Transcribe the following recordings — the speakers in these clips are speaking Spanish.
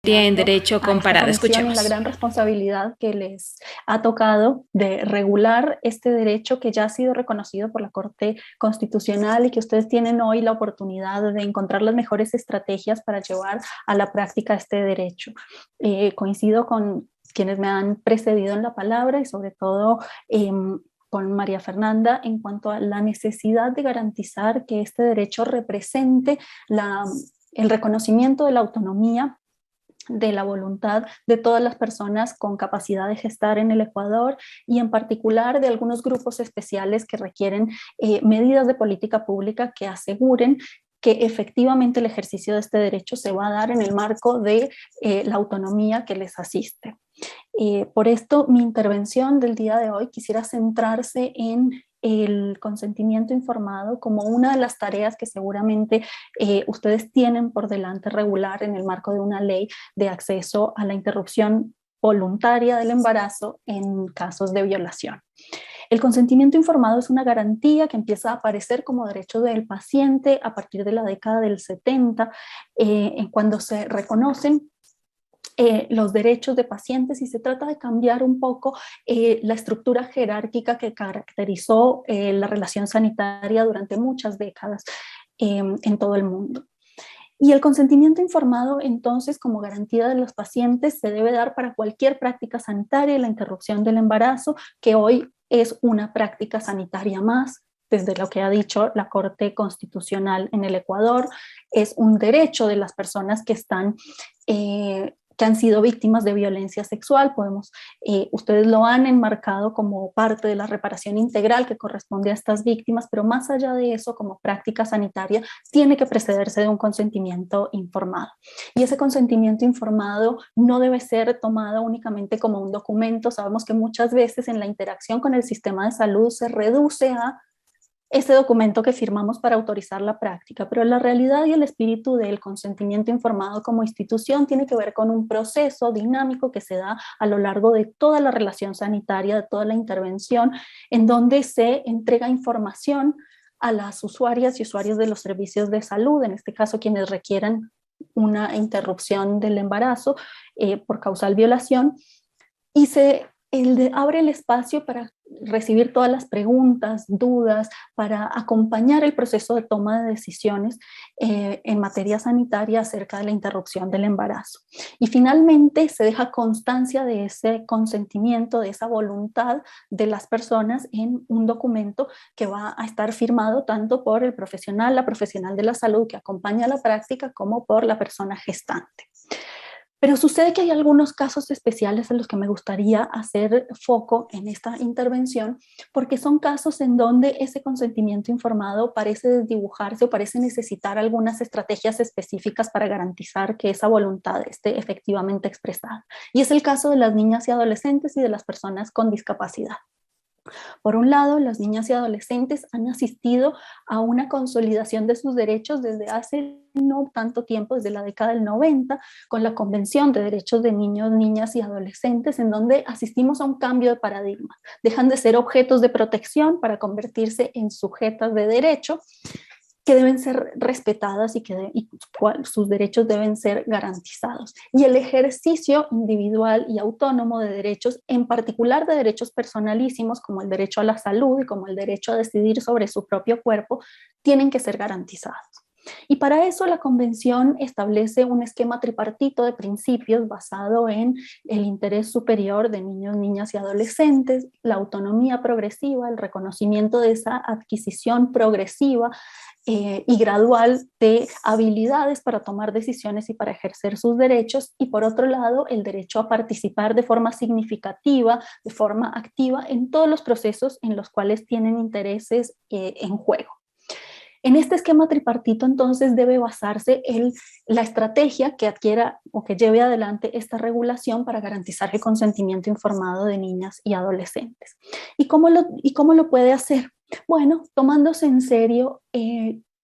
en Derecho a esta Comparado. comisión y Escuchemos. la gran responsabilidad que les ha tocado de regular este derecho que ya ha sido reconocido por la Corte Constitucional y que ustedes tienen hoy la oportunidad de encontrar las mejores estrategias para llevar a la práctica este derecho. Coincido con quienes me han precedido en la palabra y sobre todo con María Fernanda en cuanto a la necesidad de garantizar que este derecho represente el reconocimiento de la autonomía, de la voluntad de todas las personas con capacidad de gestar en el Ecuador y en particular de algunos grupos especiales que requieren medidas de política pública que aseguren que efectivamente el ejercicio de este derecho se va a dar en el marco de la autonomía que les asiste. Por esto, mi intervención del día de hoy quisiera centrarse en el consentimiento informado como una de las tareas que seguramente ustedes tienen por delante regular en el marco de una ley de acceso a la interrupción voluntaria del embarazo en casos de violación. El consentimiento informado es una garantía que empieza a aparecer como derecho del paciente a partir de la década del 70, cuando se reconocen los derechos de pacientes y se trata de cambiar un poco la estructura jerárquica que caracterizó la relación sanitaria durante muchas décadas en todo el mundo. Y el consentimiento informado, entonces, como garantía de los pacientes, se debe dar para cualquier práctica sanitaria y la interrupción del embarazo, que hoy es una práctica sanitaria más, desde lo que ha dicho la Corte Constitucional en el Ecuador, es un derecho de las personas que están que han sido víctimas de violencia sexual. Ustedes lo han enmarcado como parte de la reparación integral que corresponde a estas víctimas, pero más allá de eso, como práctica sanitaria, tiene que precederse de un consentimiento informado. Y ese consentimiento informado no debe ser tomado únicamente como un documento. Sabemos que muchas veces en la interacción con el sistema de salud se reduce a ese documento que firmamos para autorizar la práctica, pero la realidad y el espíritu del consentimiento informado como institución tiene que ver con un proceso dinámico que se da a lo largo de toda la relación sanitaria, de toda la intervención, en donde se entrega información a las usuarias y usuarios de los servicios de salud, en este caso quienes requieran una interrupción del embarazo por causal violación, y abre el espacio para recibir todas las preguntas, dudas, para acompañar el proceso de toma de decisiones en materia sanitaria acerca de la interrupción del embarazo. Y finalmente se deja constancia de ese consentimiento, de esa voluntad de las personas en un documento que va a estar firmado tanto por el profesional, la profesional de la salud que acompaña la práctica, como por la persona gestante. Pero sucede que hay algunos casos especiales en los que me gustaría hacer foco en esta intervención, porque son casos en donde ese consentimiento informado parece desdibujarse o parece necesitar algunas estrategias específicas para garantizar que esa voluntad esté efectivamente expresada. Y es el caso de las niñas y adolescentes y de las personas con discapacidad. Por un lado, las niñas y adolescentes han asistido a una consolidación de sus derechos desde hace no tanto tiempo, desde la década del 90, con la Convención de Derechos de Niños, Niñas y Adolescentes, en donde asistimos a un cambio de paradigma. Dejan de ser objetos de protección para convertirse en sujetas de derecho que deben ser respetadas y sus derechos deben ser garantizados. Y el ejercicio individual y autónomo de derechos, en particular de derechos personalísimos como el derecho a la salud y como el derecho a decidir sobre su propio cuerpo, tienen que ser garantizados. Y para eso la Convención establece un esquema tripartito de principios basado en el interés superior de niños, niñas y adolescentes, la autonomía progresiva, el reconocimiento de esa adquisición progresiva y gradual de habilidades para tomar decisiones y para ejercer sus derechos, y por otro lado el derecho a participar de forma significativa, de forma activa en todos los procesos en los cuales tienen intereses en juego. En este esquema tripartito entonces debe basarse la estrategia que adquiera o que lleve adelante esta regulación para garantizar el consentimiento informado de niñas y adolescentes. ¿Y cómo lo puede hacer? Bueno, tomándose en serio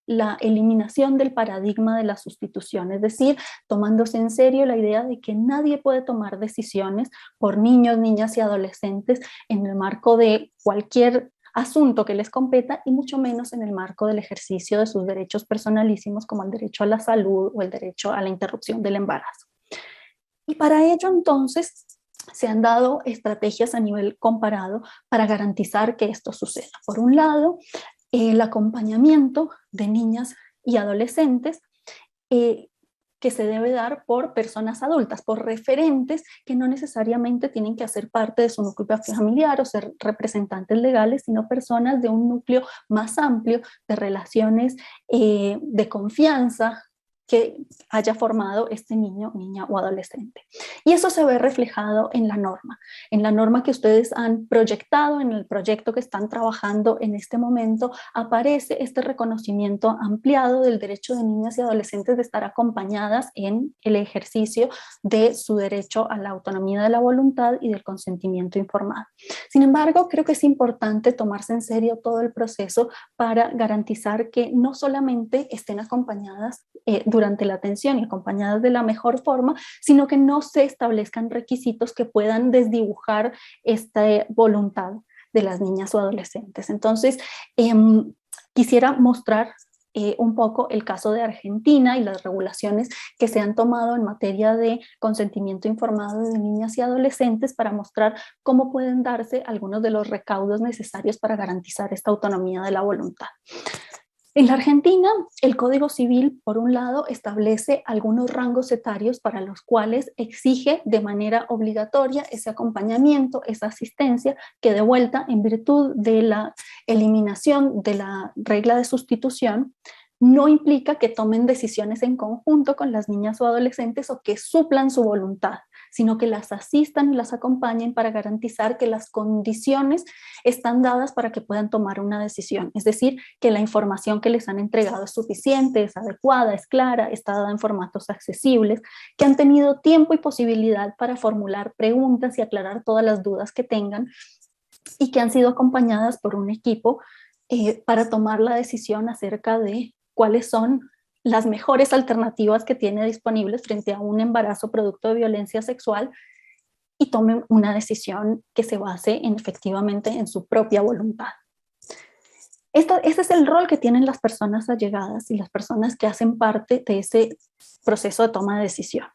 la eliminación del paradigma de la sustitución, es decir, tomándose en serio la idea de que nadie puede tomar decisiones por niños, niñas y adolescentes en el marco de cualquier asunto que les competa y mucho menos en el marco del ejercicio de sus derechos personalísimos como el derecho a la salud o el derecho a la interrupción del embarazo. para ello entonces se han dado estrategias a nivel comparado para garantizar que esto suceda. Por un lado, el acompañamiento de niñas y adolescentes que se debe dar por personas adultas, por referentes que no necesariamente tienen que hacer parte de su núcleo familiar o ser representantes legales, sino personas de un núcleo más amplio de relaciones de confianza que haya formado este niño, niña o adolescente. Y eso se ve reflejado en la norma que ustedes han proyectado, en el proyecto que están trabajando en este momento, aparece este reconocimiento ampliado del derecho de niñas y adolescentes de estar acompañadas en el ejercicio de su derecho a la autonomía de la voluntad y del consentimiento informado. Sin embargo, creo que es importante tomarse en serio todo el proceso para garantizar que no solamente estén acompañadas durante la atención y acompañadas de la mejor forma, sino que no se establezcan requisitos que puedan desdibujar esta voluntad de las niñas o adolescentes. Entonces, quisiera mostrar un poco el caso de Argentina y las regulaciones que se han tomado en materia de consentimiento informado de niñas y adolescentes para mostrar cómo pueden darse algunos de los recaudos necesarios para garantizar esta autonomía de la voluntad. En la Argentina, el Código Civil, por un lado, establece algunos rangos etarios para los cuales exige de manera obligatoria ese acompañamiento, esa asistencia, que de vuelta, en virtud de la eliminación de la regla de sustitución, no implica que tomen decisiones en conjunto con las niñas o adolescentes o que suplan su voluntad, sino que las asistan y las acompañen para garantizar que las condiciones están dadas para que puedan tomar una decisión. Es decir, que la información que les han entregado es suficiente, es adecuada, es clara, está dada en formatos accesibles, que han tenido tiempo y posibilidad para formular preguntas y aclarar todas las dudas que tengan y que han sido acompañadas por un equipo para tomar la decisión acerca de cuáles son las mejores alternativas que tiene disponibles frente a un embarazo producto de violencia sexual y tomen una decisión que se base efectivamente en su propia voluntad. Ese es el rol que tienen las personas allegadas y las personas que hacen parte de ese proceso de toma de decisión.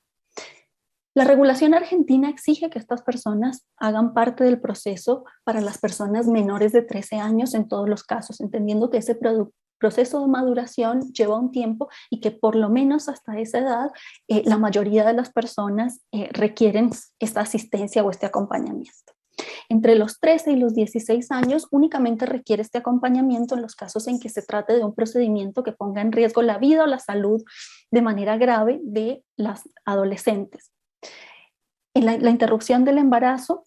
La regulación argentina exige que estas personas hagan parte del proceso para las personas menores de 13 años en todos los casos, entendiendo que ese proceso de maduración lleva un tiempo y que por lo menos hasta esa edad la mayoría de las personas requieren esta asistencia o este acompañamiento. Entre los 13 y los 16 años únicamente requiere este acompañamiento en los casos en que se trate de un procedimiento que ponga en riesgo la vida o la salud de manera grave de las adolescentes. En la interrupción del embarazo,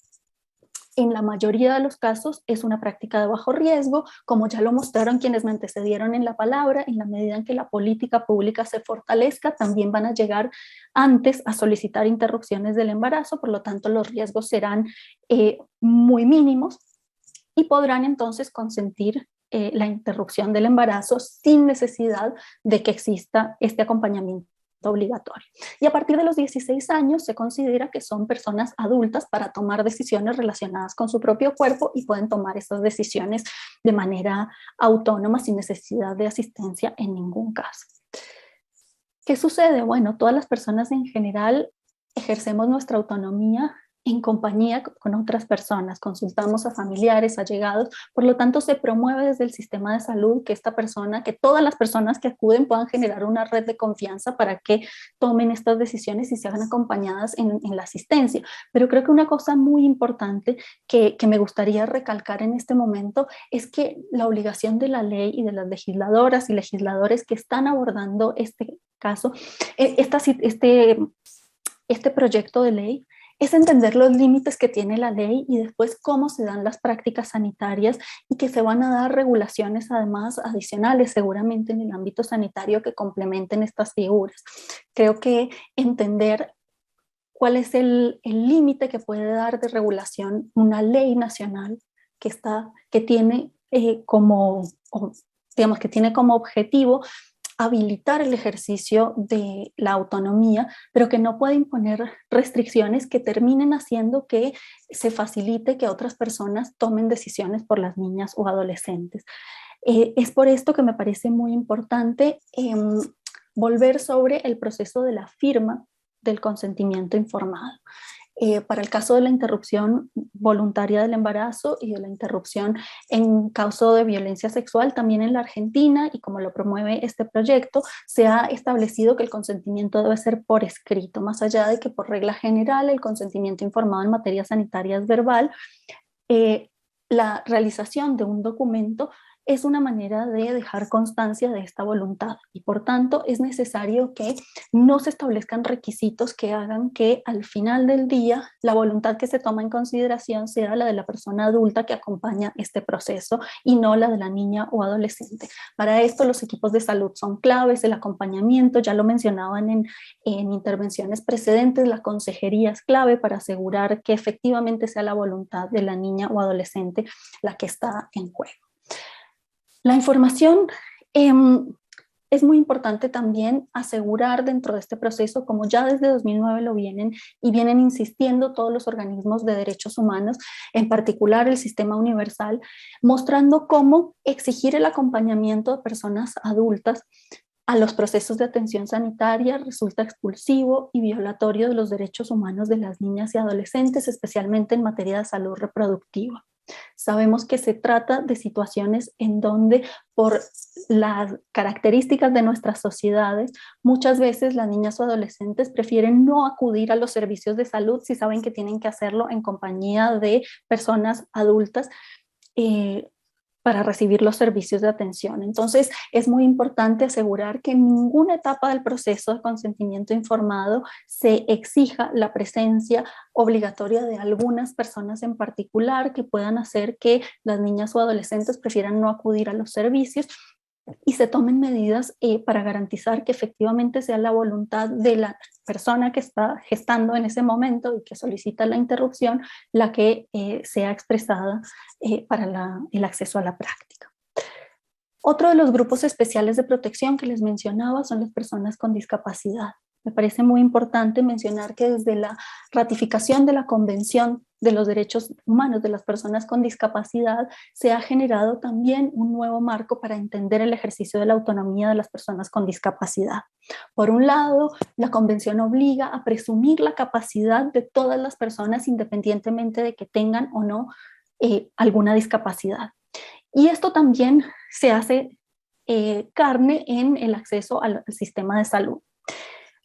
en la mayoría de los casos es una práctica de bajo riesgo, como ya lo mostraron quienes me antecedieron en la palabra. En la medida en que la política pública se fortalezca, también van a llegar antes a solicitar interrupciones del embarazo, por lo tanto los riesgos serán muy mínimos y podrán entonces consentir la interrupción del embarazo sin necesidad de que exista este acompañamiento obligatorio. Y a partir de los 16 años se considera que son personas adultas para tomar decisiones relacionadas con su propio cuerpo y pueden tomar esas decisiones de manera autónoma sin necesidad de asistencia en ningún caso. ¿Qué sucede? Bueno, todas las personas en general ejercemos nuestra autonomía en compañía con otras personas, consultamos a familiares, allegados, por lo tanto se promueve desde el sistema de salud que que todas las personas que acuden puedan generar una red de confianza para que tomen estas decisiones y se hagan acompañadas en la asistencia. Pero creo que una cosa muy importante que me gustaría recalcar en este momento es que la obligación de la ley y de las legisladoras y legisladores que están abordando este caso, este proyecto de ley, es entender los límites que tiene la ley y después cómo se dan las prácticas sanitarias y que se van a dar regulaciones además adicionales seguramente en el ámbito sanitario que complementen estas figuras. Creo que entender cuál es el límite que puede dar de regulación una ley nacional que tiene como objetivo habilitar el ejercicio de la autonomía, pero que no puede imponer restricciones que terminen haciendo que se facilite que otras personas tomen decisiones por las niñas o adolescentes. Es por esto que me parece muy importante volver sobre el proceso de la firma del consentimiento informado. Para el caso de la interrupción voluntaria del embarazo y de la interrupción en caso de violencia sexual, también en la Argentina, y como lo promueve este proyecto, se ha establecido que el consentimiento debe ser por escrito, más allá de que por regla general el consentimiento informado en materia sanitaria es verbal. La realización de un documento es una manera de dejar constancia de esta voluntad y por tanto es necesario que no se establezcan requisitos que hagan que al final del día la voluntad que se toma en consideración sea la de la persona adulta que acompaña este proceso y no la de la niña o adolescente. Para esto los equipos de salud son claves, el acompañamiento, ya lo mencionaban en intervenciones precedentes, la consejería es clave para asegurar que efectivamente sea la voluntad de la niña o adolescente la que está en juego. La información es muy importante también asegurar dentro de este proceso, como ya desde 2009 lo vienen insistiendo todos los organismos de derechos humanos, en particular el Sistema Universal, mostrando cómo exigir el acompañamiento de personas adultas a los procesos de atención sanitaria resulta expulsivo y violatorio de los derechos humanos de las niñas y adolescentes, especialmente en materia de salud reproductiva. Sabemos que se trata de situaciones en donde por las características de nuestras sociedades, muchas veces las niñas o adolescentes prefieren no acudir a los servicios de salud si saben que tienen que hacerlo en compañía de personas adultas para recibir los servicios de atención. Entonces, es muy importante asegurar que en ninguna etapa del proceso de consentimiento informado se exija la presencia obligatoria de algunas personas en particular que puedan hacer que las niñas o adolescentes prefieran no acudir a los servicios y se tomen medidas para garantizar que efectivamente sea la voluntad de la persona que está gestando en ese momento y que solicita la interrupción la que sea expresada para el acceso a la práctica. Otro de los grupos especiales de protección que les mencionaba son las personas con discapacidad. Me parece muy importante mencionar que desde la ratificación de la Convención de los Derechos Humanos de las Personas con Discapacidad se ha generado también un nuevo marco para entender el ejercicio de la autonomía de las personas con discapacidad. Por un lado, la Convención obliga a presumir la capacidad de todas las personas independientemente de que tengan o no alguna discapacidad. Y esto también se hace carne en el acceso al sistema de salud.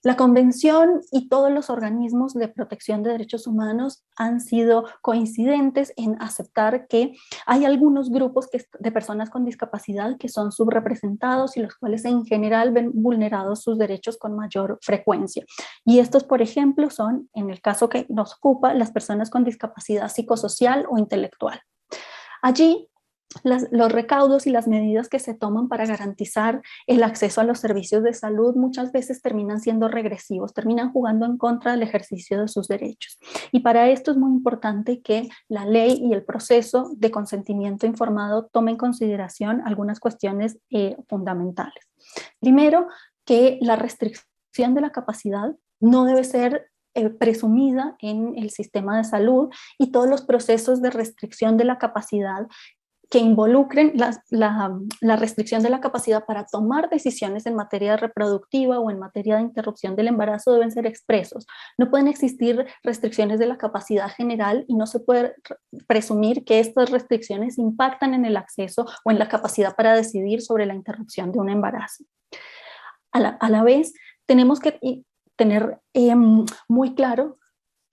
La Convención y todos los organismos de protección de derechos humanos han sido coincidentes en aceptar que hay algunos grupos de personas con discapacidad que son subrepresentados y los cuales en general ven vulnerados sus derechos con mayor frecuencia. Y estos, por ejemplo, son, en el caso que nos ocupa, las personas con discapacidad psicosocial o intelectual. Allí, los recaudos y las medidas que se toman para garantizar el acceso a los servicios de salud muchas veces terminan siendo regresivos, terminan jugando en contra del ejercicio de sus derechos. Y para esto es muy importante que la ley y el proceso de consentimiento informado tomen en consideración algunas cuestiones fundamentales. Primero, que la restricción de la capacidad no debe ser presumida en el sistema de salud y todos los procesos de restricción de la capacidad que involucren la restricción de la capacidad para tomar decisiones en materia reproductiva o en materia de interrupción del embarazo deben ser expresos. No pueden existir restricciones de la capacidad general y no se puede presumir que estas restricciones impactan en el acceso o en la capacidad para decidir sobre la interrupción de un embarazo. A la vez, tenemos que tener muy claro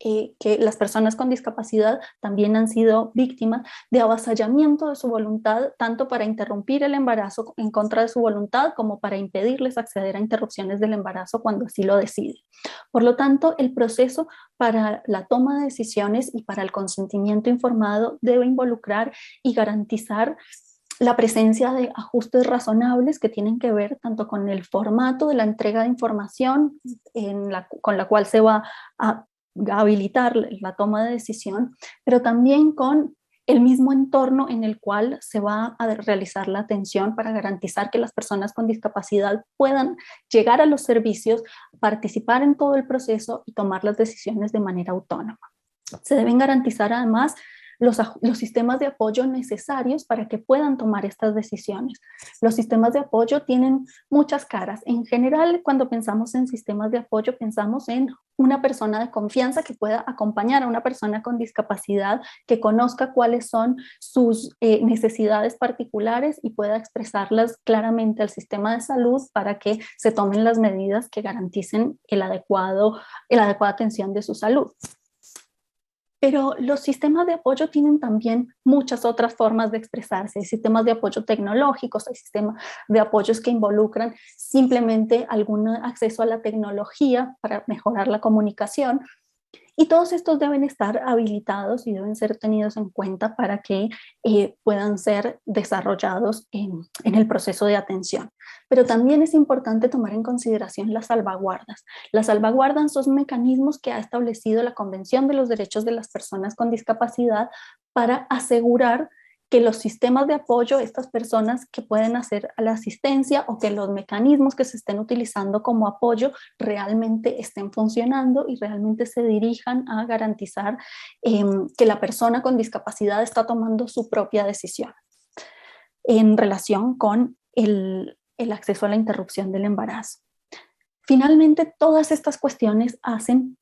que las personas con discapacidad también han sido víctimas de avasallamiento de su voluntad, tanto para interrumpir el embarazo en contra de su voluntad como para impedirles acceder a interrupciones del embarazo cuando así lo deciden. Por lo tanto, el proceso para la toma de decisiones y para el consentimiento informado debe involucrar y garantizar la presencia de ajustes razonables que tienen que ver tanto con el formato de la entrega de información con la cual se va a habilitar la toma de decisión, pero también con el mismo entorno en el cual se va a realizar la atención para garantizar que las personas con discapacidad puedan llegar a los servicios, participar en todo el proceso y tomar las decisiones de manera autónoma. Se deben garantizar además los sistemas de apoyo necesarios para que puedan tomar estas decisiones. Los sistemas de apoyo tienen muchas caras. En general, cuando pensamos en sistemas de apoyo, pensamos en una persona de confianza que pueda acompañar a una persona con discapacidad, que conozca cuáles son sus necesidades particulares y pueda expresarlas claramente al sistema de salud para que se tomen las medidas que garanticen la adecuada atención de su salud. Pero los sistemas de apoyo tienen también muchas otras formas de expresarse. Hay sistemas de apoyo tecnológicos, hay sistemas de apoyos que involucran simplemente algún acceso a la tecnología para mejorar la comunicación. Y todos estos deben estar habilitados y deben ser tenidos en cuenta para que puedan ser desarrollados en el proceso de atención. Pero también es importante tomar en consideración las salvaguardas. Las salvaguardas son mecanismos que ha establecido la Convención de los Derechos de las Personas con Discapacidad para asegurar que los sistemas de apoyo, estas personas que pueden hacer la asistencia o que los mecanismos que se estén utilizando como apoyo realmente estén funcionando y realmente se dirijan a garantizar que la persona con discapacidad está tomando su propia decisión en relación con el acceso a la interrupción del embarazo. Finalmente, todas estas cuestiones hacen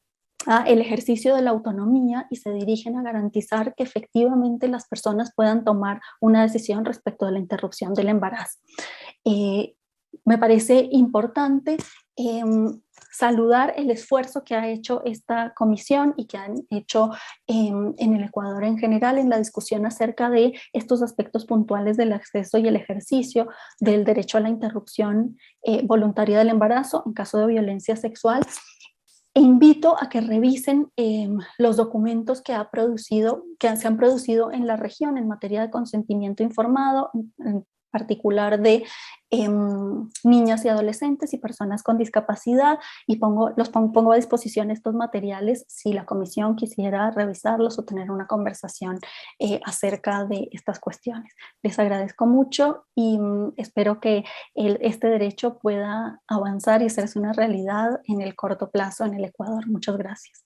el ejercicio de la autonomía y se dirigen a garantizar que efectivamente las personas puedan tomar una decisión respecto de la interrupción del embarazo. Me parece importante saludar el esfuerzo que ha hecho esta comisión y que han hecho en el Ecuador en general en la discusión acerca de estos aspectos puntuales del acceso y el ejercicio del derecho a la interrupción voluntaria del embarazo en caso de violencia sexual. E invito a que revisen los documentos que se han producido en la región en materia de consentimiento informado, en particular de niñas y adolescentes y personas con discapacidad, y pongo a disposición estos materiales si la comisión quisiera revisarlos o tener una conversación acerca de estas cuestiones. Les agradezco mucho y espero que este derecho pueda avanzar y hacerse una realidad en el corto plazo en el Ecuador. Muchas gracias.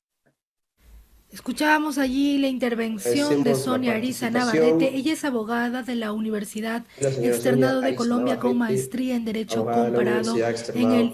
Escuchábamos allí la intervención de Agradecemos la Sonia Arisa Navarrete. participación Ella es abogada de la Universidad de la señora Sonia Externado de Arisa Colombia con Navarrete, maestría en Derecho abogada de la Comparado Universidad en el Externado